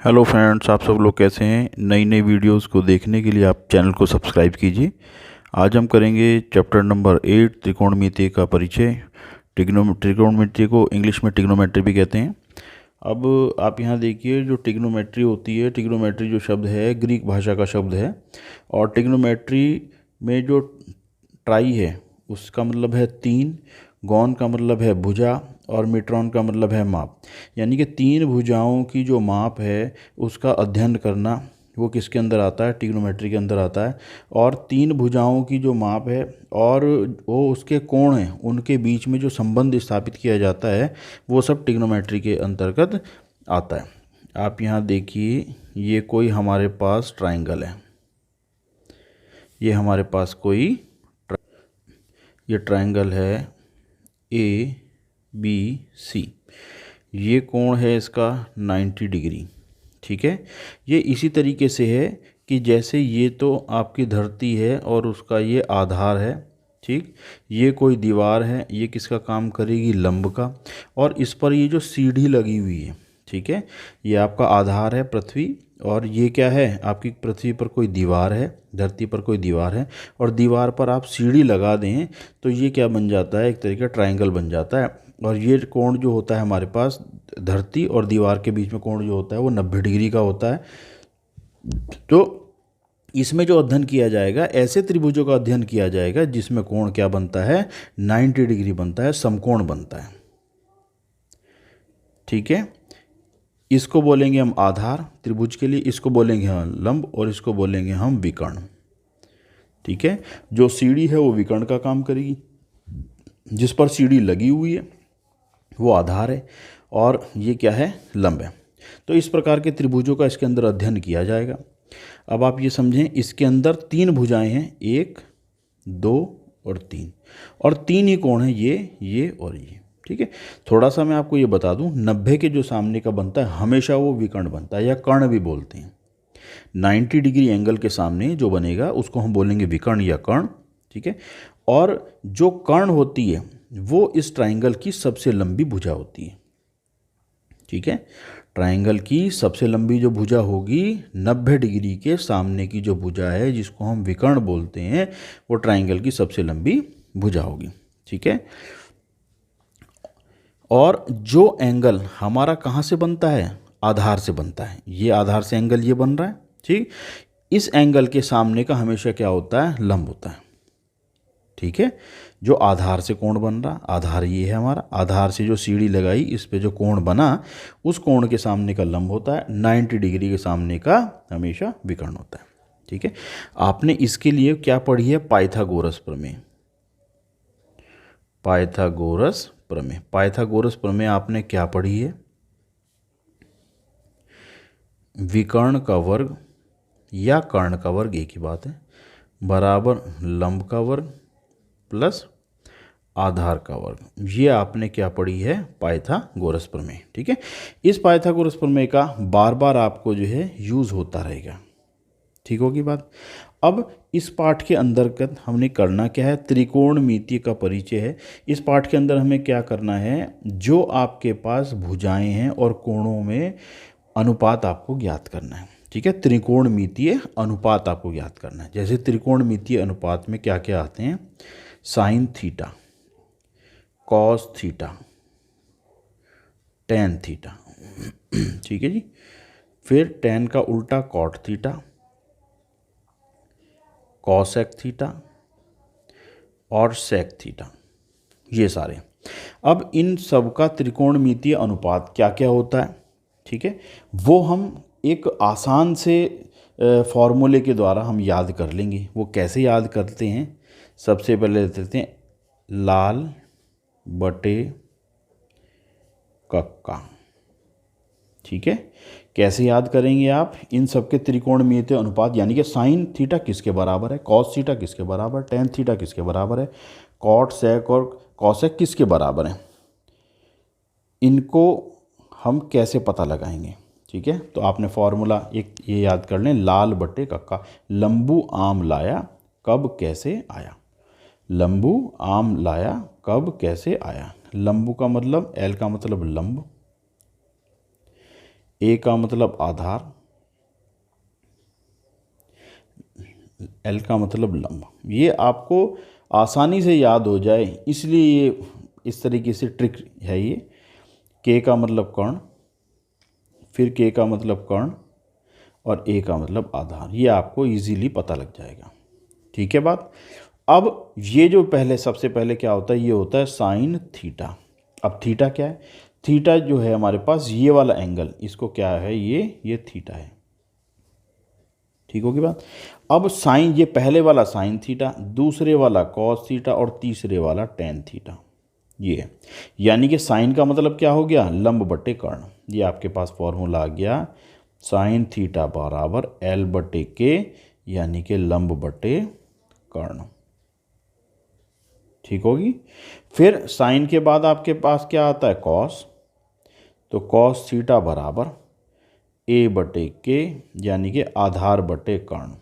Hello friends, आप सब लोग कैसे हैं। नई नई वीडियोस को देखने के लिए आप चैनल को सब्सक्राइब कीजिए। आज हम करेंगे चैप्टर नंबर 8 त्रिकोणमिति का परिचय। त्रिकोणमिति को इंग्लिश में ट्रिग्नोमेट्री भी कहते हैं। अब आप यहाँ देखिए, जो ट्रिग्नोमेट्री होती है, ट्रिग्नोमेट्री जो शब्द है ग्रीक भाषा का शब्द है। और ट्रिग्नोमेट्री में जो ट्राई है उसका मतलब है तीन, गौन का मतलब है भुजा, और मीट्रॉन का मतलब है माप। यानी कि तीन भुजाओं की जो माप है उसका अध्ययन करना, वो किसके अंदर आता है, ट्रिग्नोमेट्री के अंदर आता है। और तीन भुजाओं की जो माप है और वो उसके कोण हैं, उनके बीच में जो संबंध स्थापित किया जाता है, वो सब ट्रिग्नोमेट्री के अंतर्गत आता है। आप यहाँ देखिए, ये कोई हमारे पास ट्राइंगल है, ये हमारे पास कोई ये ट्राइंगल है ए बी सी। ये कोण है इसका 90 डिग्री। ठीक है, ये इसी तरीके से है कि जैसे ये तो आपकी धरती है और उसका ये आधार है। ठीक, ये कोई दीवार है, ये किसका काम करेगी, लंब का। और इस पर ये जो सीढ़ी लगी हुई है, ठीक है, ये आपका आधार है पृथ्वी। और ये क्या है, आपकी पृथ्वी पर कोई दीवार है, धरती पर कोई दीवार है, और दीवार पर आप सीढ़ी लगा दें तो ये क्या बन जाता है, एक तरीके का ट्रायंगल बन जाता है। और ये कोण जो होता है हमारे पास, धरती और दीवार के बीच में कोण जो होता है वो 90 डिग्री का होता है। तो इसमें जो अध्ययन किया जाएगा, ऐसे त्रिभुजों का अध्ययन किया जाएगा जिसमें कोण क्या बनता है, 90 डिग्री बनता है, समकोण बनता है। ठीक है, इसको बोलेंगे हम आधार त्रिभुज के लिए, इसको बोलेंगे हम लंब, और इसको बोलेंगे हम विकर्ण। ठीक है, जो सीढ़ी है वो विकर्ण का काम करेगी, जिस पर सीढ़ी लगी हुई है वो आधार है, और ये क्या है, लंब है। तो इस प्रकार के त्रिभुजों का इसके अंदर अध्ययन किया जाएगा। अब आप ये समझें, इसके अंदर तीन भुजाएं हैं, 1 2 और 3, और तीन ही कोण हैं, ये और ये। ठीक है, थोड़ा सा मैं आपको ये बता दूं, 90 के जो सामने का बनता है हमेशा वो विकर्ण बनता है, या कर्ण भी बोलते हैं। 90 डिग्री एंगल के सामने जो बनेगा उसको हम बोलेंगे विकर्ण या कर्ण। ठीक है, और जो कर्ण होती है वो इस ट्राइंगल की सबसे लंबी भुजा होती है। ठीक है, ट्राइंगल की सबसे लंबी जो भुजा होगी, 90 डिग्री के सामने की जो भुजा है जिसको हम विकर्ण बोलते हैं, वो ट्राइंगल की सबसे लंबी भुजा होगी। ठीक है, और जो एंगल हमारा कहाँ से बनता है, आधार से बनता है। ये आधार से एंगल ये बन रहा है। ठीक, इस एंगल के सामने का हमेशा क्या होता है, लंब होता है। ठीक है, जो आधार से कोण बन रहा, आधार ये है हमारा, आधार से जो सीढ़ी लगाई इस पे जो कोण बना, उस कोण के सामने का लंब होता है, 90 डिग्री के सामने का हमेशा विकर्ण होता है। ठीक है, आपने इसके लिए क्या पढ़ी है, पाइथागोरस प्रमेय। पाइथागोरस प्रमेय, पाइथागोरस प्रमेय आपने क्या पढ़ी है, विकर्ण का वर्ग या कर्ण का वर्ग एक ही बात है, बराबर लंब का वर्ग प्लस आधार का वर्ग। ये आपने क्या पढ़ी है, पाइथागोरस प्रमेय। ठीक है, इस पाइथागोरस प्रमेय का बार बार आपको जो है यूज़ होता रहेगा। ठीक होगी बात। अब इस पाठ के अंतर्गत हमने करना क्या है, त्रिकोणमिति का परिचय है। इस पाठ के अंदर हमें क्या करना है, जो आपके पास भुजाएं हैं और कोणों में अनुपात आपको ज्ञात करना है। ठीक है, त्रिकोणमितीय अनुपात आपको ज्ञात करना है। जैसे त्रिकोणमितीय अनुपात में क्या क्या आते हैं, sine theta, cos theta, tan theta. ठीक है जी, फिर टेन का उल्टा कॉट थीटा, कॉसेक थीटा और सेक थीटा, ये सारे। अब इन सब का त्रिकोणमितीय अनुपात क्या क्या होता है, ठीक है, वो हम एक आसान से फॉर्मूले के द्वारा हम याद कर लेंगे। वो कैसे याद करते हैं, सबसे पहले लेते हैं लाल बटे कक्का। ठीक है, कैसे याद करेंगे आप, इन सबके त्रिकोणमितीय अनुपात, यानी कि साइन थीटा किसके बराबर है, कॉस थीटा किसके बराबर, टेन थीटा किसके बराबर है, कॉट सेक और कॉसेक किसके बराबर है, इनको हम कैसे पता लगाएंगे। ठीक है, तो आपने फॉर्मूला एक ये याद कर लें, लाल बटे कक्का। लंबू आम लाया कब कैसे आया, लंबू आम लाया कब कैसे आया। लंबू का मतलब, एल का मतलब लंब, ए का मतलब आधार, एल का मतलब लंब। ये आपको आसानी से याद हो जाए इसलिए ये इस तरीके से ट्रिक है ये। के का मतलब कर्ण, फिर के का मतलब कर्ण और ए का मतलब आधार, ये आपको इजीली पता लग जाएगा। ठीक है बात। अब ये जो पहले सबसे पहले क्या होता है, ये होता है साइन थीटा। अब थीटा क्या है, थीटा जो है हमारे पास ये वाला एंगल, इसको क्या है, ये थीटा है। ठीक होगी बात। अब साइन, ये पहले वाला साइन थीटा, दूसरे वाला कॉस थीटा और तीसरे वाला टेन थीटा, ये है। यानी कि साइन का मतलब क्या हो गया, लंब बटे कर्ण। ये आपके पास फॉर्मूला आ गया, साइन थीटा बराबर एल बटे के, यानी कि लंब बटे कर्ण। ठीक होगी। फिर साइन के बाद आपके पास क्या आता है, कॉस, तो कॉस थीटा बराबर ए बटे के, यानी कि आधार बटे कर्ण।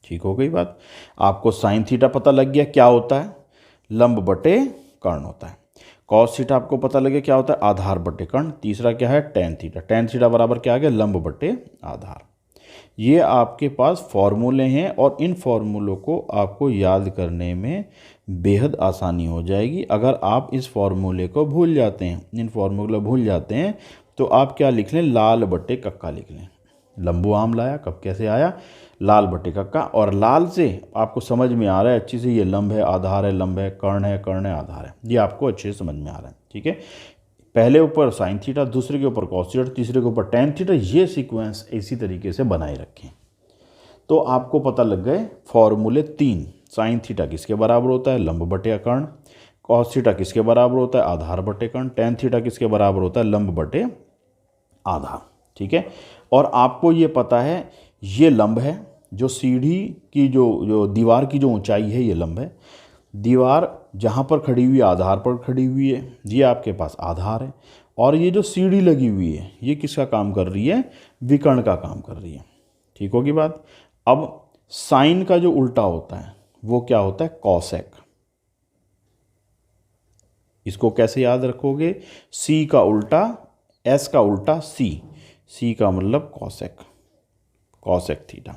ठीक हो गई बात। आपको साइन थीटा पता लग गया क्या होता है, लंब बटे कर्ण होता है। कॉस थीटा आपको पता लगे क्या होता है, आधार बटे कर्ण। तीसरा क्या है, टेन थीटा। टेन थीटा बराबर क्या आ गया, लंब बटे आधार। ये आपके पास फॉर्मूले हैं और इन फॉर्मूलों को आपको याद करने में बेहद आसानी हो जाएगी। अगर आप इस फॉर्मूले को भूल जाते हैं, इन फॉर्मूले भूल जाते हैं, तो आप क्या लिख लें, लाल बटे कक्का लिख लें। लंबू आम लाया, कब कैसे आया, लाल बटे कक्का। और लाल से आपको समझ में आ रहा है अच्छी से, ये लंब है, आधार है, लंब है, कर्ण है, आधार है, ये आपको अच्छे से समझ में आ रहा है। ठीक है। पहले ऊपर साइन थीटा, दूसरे के ऊपर कॉस थीटा, तीसरे के ऊपर टेन थीटा, ये सीक्वेंस इसी तरीके से बनाए रखें तो आपको पता लग गए फॉर्मूले तीन। साइन थीटा किसके बराबर होता है, लंब बटे कर्ण। कॉस थीटा किसके बराबर होता है, आधार बटे कर्ण। टेन थीटा किसके बराबर होता है, लंब बटे आधार। ठीक है। और आपको ये पता है ये लंब है, जो सीढ़ी की जो दीवार की जो ऊंचाई है, ये लंब है। दीवार जहाँ पर खड़ी हुई है, आधार पर खड़ी हुई है, ये आपके पास आधार है। और ये जो सीढ़ी लगी हुई है, ये किसका काम कर रही है, विकर्ण का काम कर रही है। ठीक होगी बात। अब साइन का जो उल्टा होता है वो क्या होता है, कॉसेक। इसको कैसे याद रखोगे, सी का उल्टा, एस का उल्टा सी, सी का मतलब कॉसेक, कॉसेक थीटा।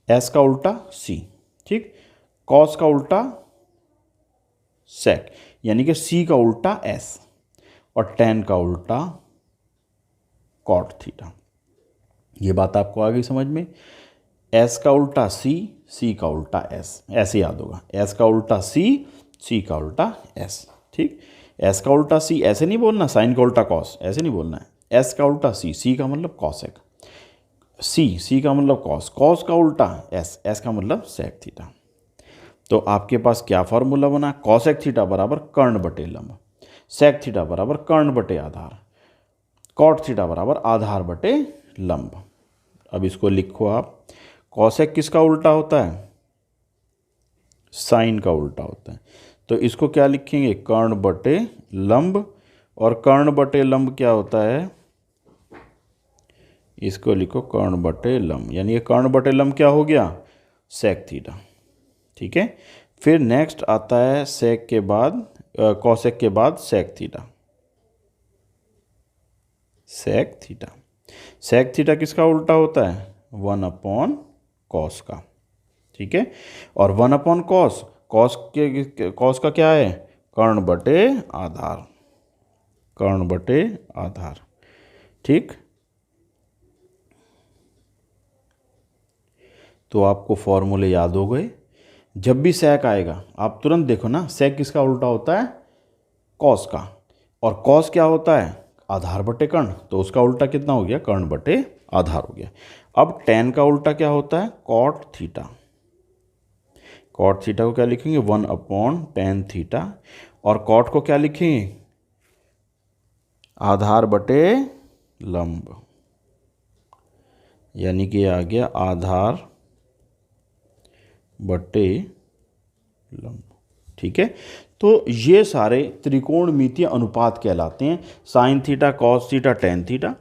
एस का उल्टा सी, ठीक। कॉस का उल्टा सेक, यानी कि सी का उल्टा एस, और टेन का उल्टा कॉट थीटा। ये बात आपको आ गई समझ में। एस का उल्टा सी, सी का उल्टा एस, ऐसे याद होगा। एस का उल्टा सी, सी का उल्टा एस। ठीक। एस का उल्टा सी ऐसे नहीं बोलना, साइन का उल्टा कॉस ऐसे नहीं बोलना है। एस का उल्टा सी, सी का मतलब कॉसेक, सी का मतलब कॉस, कॉस का उल्टा एस, एस का मतलब सेक थीटा। तो आपके पास क्या फार्मूला बना, कॉसेक थीटा बराबर कर्ण बटे लंब, सेक थीटा बराबर कर्ण बटे आधार, कॉट थीटा बराबर आधार बटे लंब। अब इसको लिखो आप, कॉसेक किसका उल्टा होता है, साइन का उल्टा होता है। तो इसको क्या लिखेंगे, कर्ण बटे लंब। और कर्ण बटे लंब क्या होता है, इसको लिखो कर्ण बटे लंब, यानी ये कर्ण बटे लंब क्या हो गया, सेक थीटा। ठीक है। फिर नेक्स्ट आता है सेक के बाद, कॉसेक के बाद sec theta, sec theta. Sec theta किसका उल्टा होता है, 1/कॉस का। ठीक है। और 1/कॉस, कॉस का क्या है, कर्ण बटे आधार, कर्ण बटे आधार। ठीक। तो आपको फॉर्मूले याद हो गए। जब भी सेक आएगा आप तुरंत देखो ना, सेक किसका उल्टा होता है, कॉस का। और कॉस क्या होता है, आधार बटे कर्ण, तो उसका उल्टा कितना हो गया, कर्ण बटे आधार हो गया। अब टेन का उल्टा क्या होता है, कॉट थीटा। कॉट थीटा को क्या लिखेंगे, 1/tan थीटा। और कॉट को क्या लिखेंगे, आधार बटे लंब, यानी कि आ गया आधार बटे लंब। ठीक है। तो ये सारे त्रिकोणमितीय अनुपात कहलाते हैं। Sine theta, cos theta, tan theta,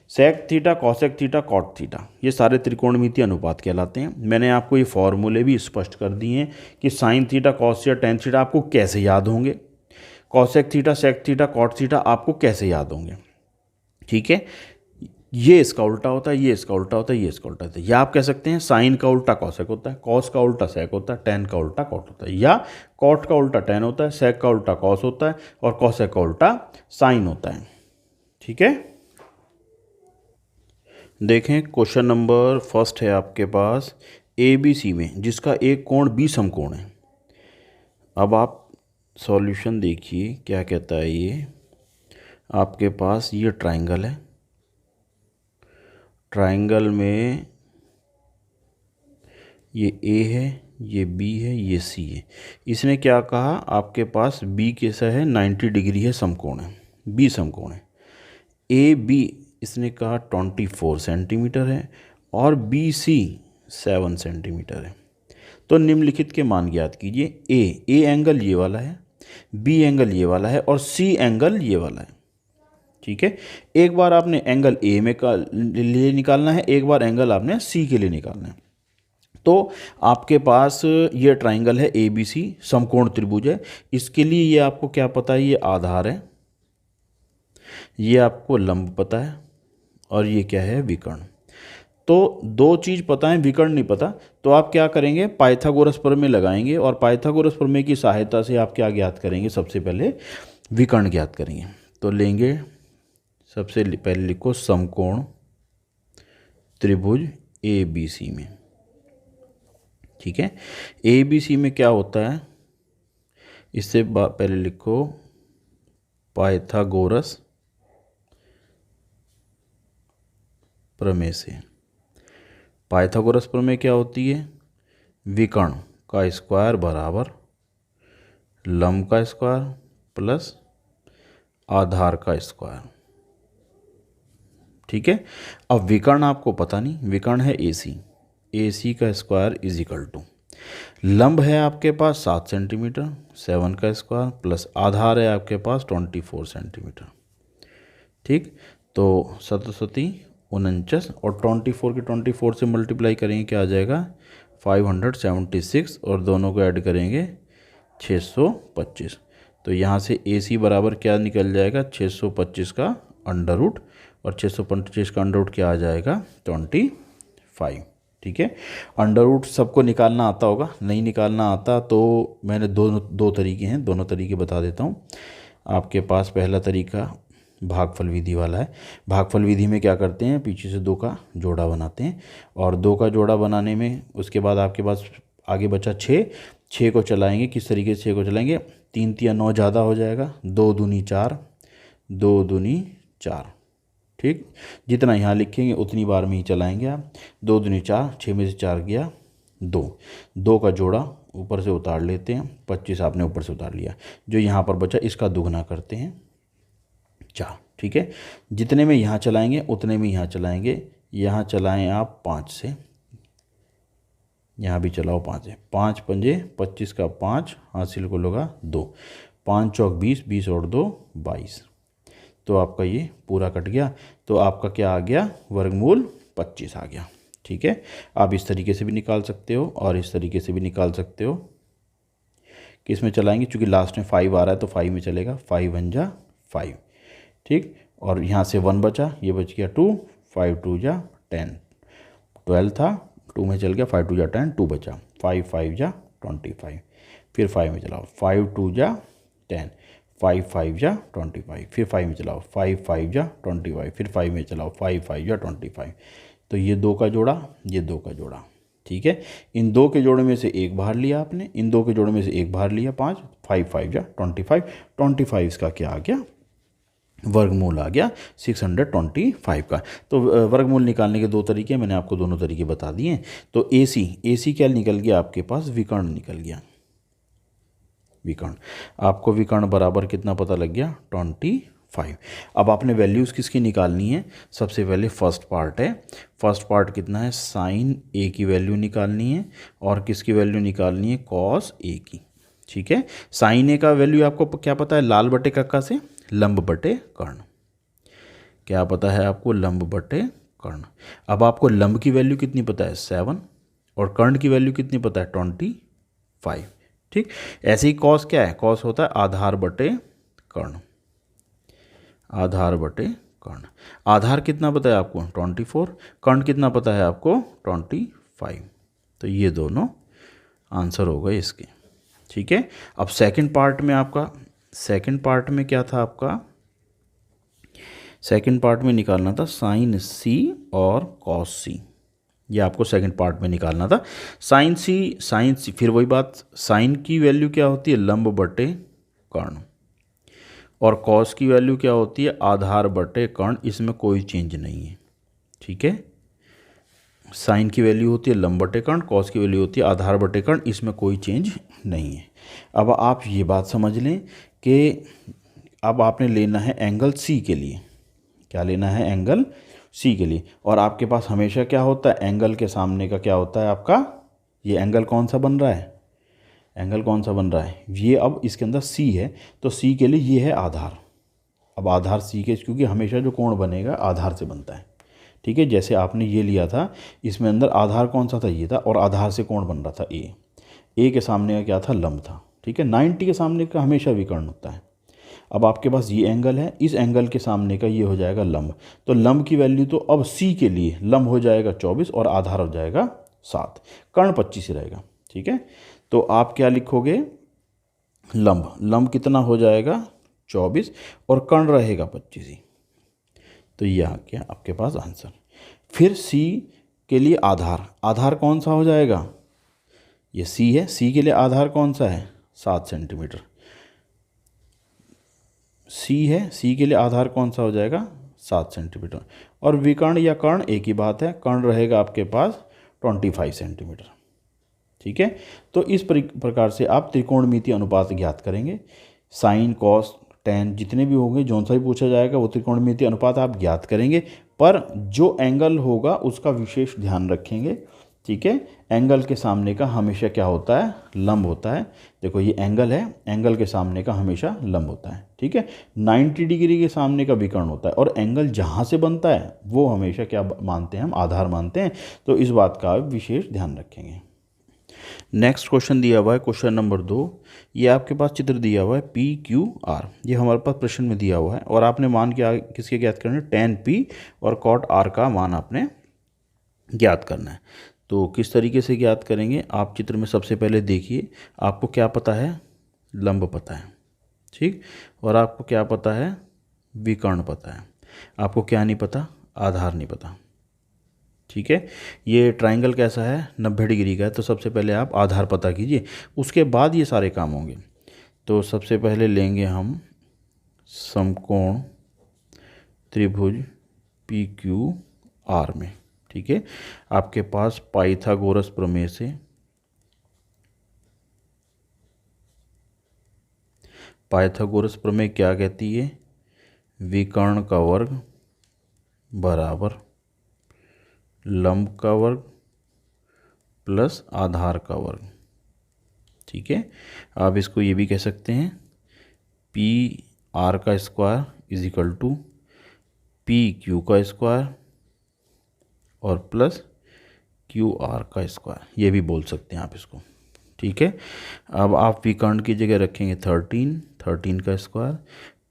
sec theta, cosec theta, cot theta, ये सारे त्रिकोणमितीय अनुपात कहलाते हैं। मैंने आपको ये फॉर्मूले भी स्पष्ट कर दिए हैं कि sine theta, cos theta, tan theta आपको कैसे याद होंगे। Cosec theta, sec theta, cot theta आपको कैसे याद होंगे, ठीक है। ये इसका उल्टा होता है, ये इसका उल्टा होता है, ये इसका उल्टा होता है। या आप कह सकते हैं साइन का उल्टा कॉसेक होता है, कॉस का उल्टा सेक होता है, टेन का उल्टा कॉट होता है, या कॉट का उल्टा टेन होता है, सेक का उल्टा कॉस होता है और कॉसेक का उल्टा साइन होता है, ठीक है। देखें क्वेश्चन नंबर फर्स्ट है आपके पास ए बी सी में, जिसका एक कोण बी समकोण है। अब आप सॉल्यूशन देखिए क्या कहता है। ये आपके पास ये ट्राइंगल है, ट्राइंगल में ये ए है, ये बी है, ये सी है। इसने क्या कहा, आपके पास बी कैसा है, 90 डिग्री है, समकोण है, बी समकोण है। ए बी इसने कहा 24 सेंटीमीटर है और बी सी 7 सेंटीमीटर है। तो निम्नलिखित के मान ज्ञात कीजिए। ए एंगल ये वाला है, बी एंगल ये वाला है और सी एंगल ये वाला है, ठीक है। एक बार आपने एंगल ए में का लिए निकालना है, एक बार एंगल आपने सी के लिए निकालना है। तो आपके पास ये ट्राइंगल है ए बी सी, समकोण त्रिभुज है। इसके लिए ये आपको क्या पता है, ये आधार है, ये आपको लंब पता है और ये क्या है, विकर्ण। तो दो चीज़ पता है, विकर्ण नहीं पता। तो आप क्या करेंगे, पाइथागोरस प्रमेय लगाएंगे और पाइथागोरस प्रमेय की सहायता से आप क्या ज्ञात करेंगे, सबसे पहले विकर्ण ज्ञात करेंगे। तो लेंगे, सबसे पहले लिखो समकोण त्रिभुज ए बी सी में, ठीक है। ए बी सी में क्या होता है, इससे पहले लिखो पाइथागोरस प्रमेय से। पाइथागोरस प्रमेय क्या होती है, विकर्ण का स्क्वायर बराबर लंब का स्क्वायर प्लस आधार का स्क्वायर, ठीक है। अब विकर्ण आपको पता नहीं, विकर्ण है ए सी का स्क्वायर इज इक्वल टू, लंब है आपके पास 7 सेंटीमीटर, 7 का स्क्वायर प्लस आधार है आपके पास 24 सेंटीमीटर, ठीक। तो 7 49 और 24 के 24 से मल्टीप्लाई करेंगे क्या आ जाएगा, 576 और दोनों को ऐड करेंगे 625। तो यहाँ से ए सी बराबर क्या निकल जाएगा, 625 का अंडर रूट और 625 का अंडर रूट क्या आ जाएगा, 25, ठीक है। अंडर रूट सबको निकालना आता होगा, नहीं निकालना आता तो मैंने दो तरीके हैं, दोनों तरीके बता देता हूँ। आपके पास पहला तरीका भागफल विधि वाला है। भागफल विधि में क्या करते हैं, पीछे से 2 का जोड़ा बनाते हैं और 2 का जोड़ा बनाने में उसके बाद आपके पास आगे बचा 6 को चलाएंगे। किस तरीके से 6 को चलाएंगे, 3 3 9 ज़्यादा हो जाएगा, 2 दूनी 4, 2 दूनी 4, ठीक। जितना यहाँ लिखेंगे उतनी बार में ही चलाएंगे आप। 2 दूनी 4, 6 में से 4 गया 2 का जोड़ा ऊपर से उतार लेते हैं, 25 आपने ऊपर से उतार लिया। जो यहाँ पर बचा इसका दुगना करते हैं 4, ठीक है। जितने में यहाँ चलाएंगे उतने में यहाँ चलाएंगे। यहाँ चलाएं आप 5 से, यहाँ भी चलाओ 5 से, 5 पंजे 25 का 5 हासिल को लगा 2, 5 चौक 20, 20 और 2 22। तो आपका ये पूरा कट गया। तो आपका क्या आ गया, वर्गमूल 25 आ गया, ठीक है। आप इस तरीके से भी निकाल सकते हो और इस तरीके से भी निकाल सकते हो। किस में चलाएंगे, चूँकि लास्ट में 5 आ रहा है तो 5 में चलेगा, 5 1 जा 5, ठीक। और यहाँ से 1 बचा, ये बच गया 2, 5 2 जा 10, 12 था 2 में चल गया, 5 2 जा 10, 2 बचा, 5 5 जा 25, फिर 5 में चलाओ, 5 2 जा 10, 5 5 जा 25, फिर 5 में चलाओ, 5 5 जा 25, फिर 5 में चलाओ, 5 5 जा 25। तो ये 2 का जोड़ा, ये 2 का जोड़ा, ठीक है। इन 2 के जोड़े में से एक बाहर लिया आपने, इन 2 के जोड़े में से एक बाहर लिया 5, 5 5 जा 25, 25 इसका क्या आ गया, वर्गमूल आ गया 625 का। तो वर्गमूल निकालने के 2 तरीके मैंने आपको दोनों तरीके बता दिए। तो ए सी क्या निकल गया आपके पास, विकर्ण निकल गया, विकर्ण। आपको विकर्ण बराबर कितना पता लग गया, 25। अब आपने वैल्यूज़ किसकी निकालनी है, सबसे पहले फर्स्ट पार्ट है, फर्स्ट पार्ट कितना है, साइन ए की वैल्यू निकालनी है और किसकी वैल्यू निकालनी है, कॉस ए की, ठीक है। साइन ए का वैल्यू आपको क्या पता है, लाल बटे कक्का से लंब बटे कर्ण, क्या पता है आपको, लंब बटे कर्ण। अब आपको लंब की वैल्यू कितनी पता है, 7 और कर्ण की वैल्यू कितनी पता है, 25, ठीक। ऐसे ही कॉस क्या है, कॉस होता है आधार बटे कर्ण, आधार बटे कर्ण। आधार कितना पता है आपको 24, कर्ण कितना पता है आपको 25। तो ये दोनों आंसर हो गए इसके। ठीक है, अब सेकंड पार्ट में क्या था आपका, सेकंड पार्ट में निकालना था साइन सी और कॉस सी। ये आपको सेकंड पार्ट में निकालना था। साइन सी फिर वही बात, साइन की वैल्यू क्या होती है लंब बटे कर्ण, और कॉस की वैल्यू क्या होती है आधार बटे कर्ण, इसमें कोई चेंज नहीं है। ठीक है, साइन की वैल्यू होती है लंब बटे कर्ण, कॉस की वैल्यू होती है आधार बटे कर्ण, इसमें कोई चेंज नहीं है। अब आप ये बात समझ लें कि अब आपने लेना है एंगल सी के लिए, क्या लेना है एंगल सी के लिए, और आपके पास हमेशा क्या होता है एंगल के सामने का क्या होता है आपका, ये एंगल कौन सा बन रहा है, एंगल कौन सा बन रहा है ये, अब इसके अंदर सी है तो सी के लिए ये है आधार। अब आधार सी के, क्योंकि हमेशा जो कोण बनेगा आधार से बनता है। ठीक है, जैसे आपने ये लिया था, इसमें अंदर आधार कौन सा था ये था, और आधार से कोण बन रहा था ए के सामने का क्या था लंब था। ठीक है, 90 के सामने का हमेशा विकर्ण होता है। अब आपके पास ये एंगल है, इस एंगल के सामने का ये हो जाएगा लंब, तो लंब की वैल्यू तो अब सी के लिए लंब हो जाएगा 24 और आधार हो जाएगा 7, कर्ण 25 ही रहेगा। ठीक है, तो आप क्या लिखोगे लंब कितना हो जाएगा 24 और कर्ण रहेगा 25 ही। तो ये आ गया आपके पास आंसर। फिर सी के लिए आधार कौन सा हो जाएगा, ये सी है, सी के लिए आधार कौन सा है 7 सेंटीमीटर। सी है, सी के लिए आधार कौन सा हो जाएगा 7 सेंटीमीटर, और विकर्ण या कर्ण एक ही बात है, कर्ण रहेगा आपके पास 25 सेंटीमीटर। ठीक है, तो इस प्रकार से आप त्रिकोणमितीय अनुपात ज्ञात करेंगे। साइन कॉस टेन जितने भी होंगे, जौन सा भी पूछा जाएगा वो त्रिकोणमितीय अनुपात आप ज्ञात करेंगे, पर जो एंगल होगा उसका विशेष ध्यान रखेंगे। ठीक है, एंगल के सामने का हमेशा क्या होता है लंब होता है। देखो ये एंगल है, एंगल के सामने का हमेशा लंब होता है। ठीक है, 90 डिग्री के सामने का विकर्ण होता है, और एंगल जहाँ से बनता है वो हमेशा क्या मानते हैं हम आधार मानते हैं। तो इस बात का विशेष ध्यान रखेंगे। नेक्स्ट क्वेश्चन दिया हुआ है क्वेश्चन नंबर 2। ये आपके पास चित्र दिया हुआ है पी क्यू आर, ये हमारे पास प्रश्न में दिया हुआ है, और आपने मान क्या किसके ज्ञात करना है tan पी और cot आर का मान आपने ज्ञात करना है। तो किस तरीके से ज्ञात करेंगे, आप चित्र में सबसे पहले देखिए, आपको क्या पता है लंब पता है, ठीक, और आपको क्या पता है विकर्ण पता है, आपको क्या नहीं पता आधार नहीं पता। ठीक है, ये ट्राइंगल कैसा है 90 डिग्री का है, तो सबसे पहले आप आधार पता कीजिए, उसके बाद ये सारे काम होंगे। तो सबसे पहले लेंगे हम समकोण त्रिभुज पी क्यू आर में। ठीक है, आपके पास पाइथागोरस प्रमेय से पाइथागोरस प्रमेय क्या कहती है, विकर्ण का वर्ग बराबर लंब का वर्ग प्लस आधार का वर्ग। ठीक है, आप इसको ये भी कह सकते हैं पी आर का square is equal to P Q का स्क्वायर और प्लस क्यू आर का स्क्वायर, ये भी बोल सकते हैं आप इसको। ठीक है, अब आप विकर्ण की जगह रखेंगे 13 का स्क्वायर,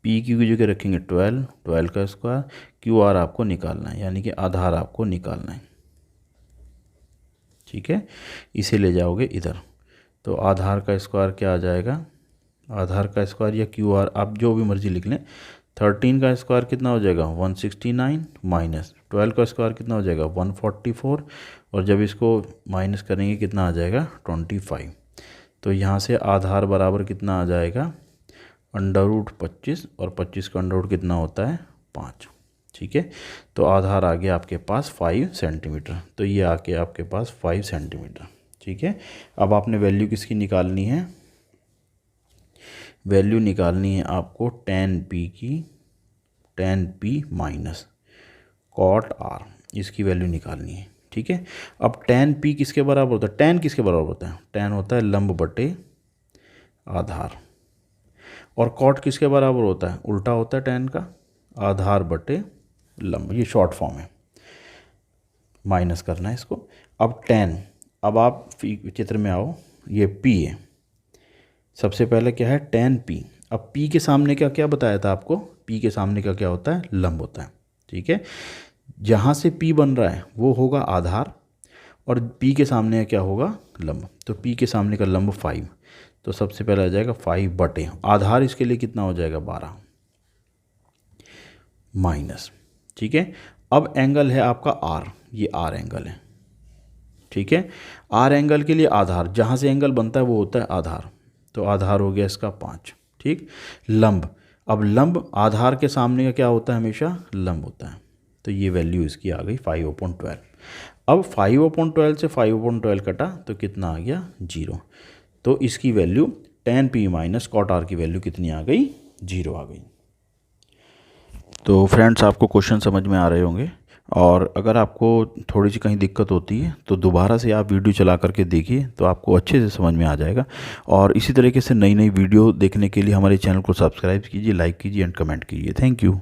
पी क्यू की जगह रखेंगे 12 का स्क्वायर, क्यू आर आपको निकालना है, यानी कि आधार आपको निकालना है। ठीक है, इसे ले जाओगे इधर, तो आधार का स्क्वायर क्या आ जाएगा, आधार का स्क्वायर या क्यू आर आप जो भी मर्जी लिख लें। 13 का स्क्वायर कितना हो जाएगा 169 माइनस 12 का स्क्वायर कितना हो जाएगा 144, और जब इसको माइनस करेंगे कितना आ जाएगा 25। तो यहाँ से आधार बराबर कितना आ जाएगा √25, और 25 का अंडर रूट कितना होता है 5। ठीक है, तो आधार आ गया आपके पास 5 सेंटीमीटर, तो ये आके आपके पास 5 सेंटीमीटर। ठीक है, अब आपने वैल्यू किसकी निकालनी है, वैल्यू निकालनी है आपको tan p की, tan p minus cot r, इसकी वैल्यू निकालनी है। ठीक है, अब tan p किसके बराबर होता है, tan किसके बराबर होता है, tan होता है लंब बटे आधार, और cot किसके बराबर होता है, उल्टा होता है tan का, आधार बटे लंब, ये शॉर्ट फॉर्म है, माइनस करना है इसको। अब tan, अब आप चित्र में आओ, ये p है, सबसे पहले क्या है tan p, अब P के सामने का क्या बताया था आपको, P के सामने का क्या होता है, लंब होता है। ठीक है, जहाँ से P बन रहा है वो होगा आधार और P के सामने क्या होगा, लंब। तो P के सामने का लंब 5, तो सबसे पहले आ जाएगा 5 बटे आधार, इसके लिए कितना हो जाएगा 12 माइनस। ठीक है, अब एंगल है आपका R, ये R एंगल है। ठीक है, R एंगल के लिए आधार, जहाँ से एंगल बनता है वो होता है आधार, तो आधार हो गया इसका 5। ठीक, लंब, अब लंब आधार के सामने का क्या होता है, हमेशा लंब होता है, तो ये वैल्यू इसकी आ गई 5/12। अब 5/12 से 5/12 कटा तो कितना आ गया 0, तो इसकी value tan P minus cot R की वैल्यू कितनी आ गई, 0 आ गई। तो फ्रेंड्स आपको क्वेश्चन समझ में आ रहे होंगे, और अगर आपको थोड़ी सी कहीं दिक्कत होती है तो दोबारा से आप वीडियो चला करके देखिए, तो आपको अच्छे से समझ में आ जाएगा। और इसी तरीके से नई नई वीडियो देखने के लिए हमारे चैनल को सब्सक्राइब कीजिए, लाइक कीजिए एंड कमेंट कीजिए। Thank you.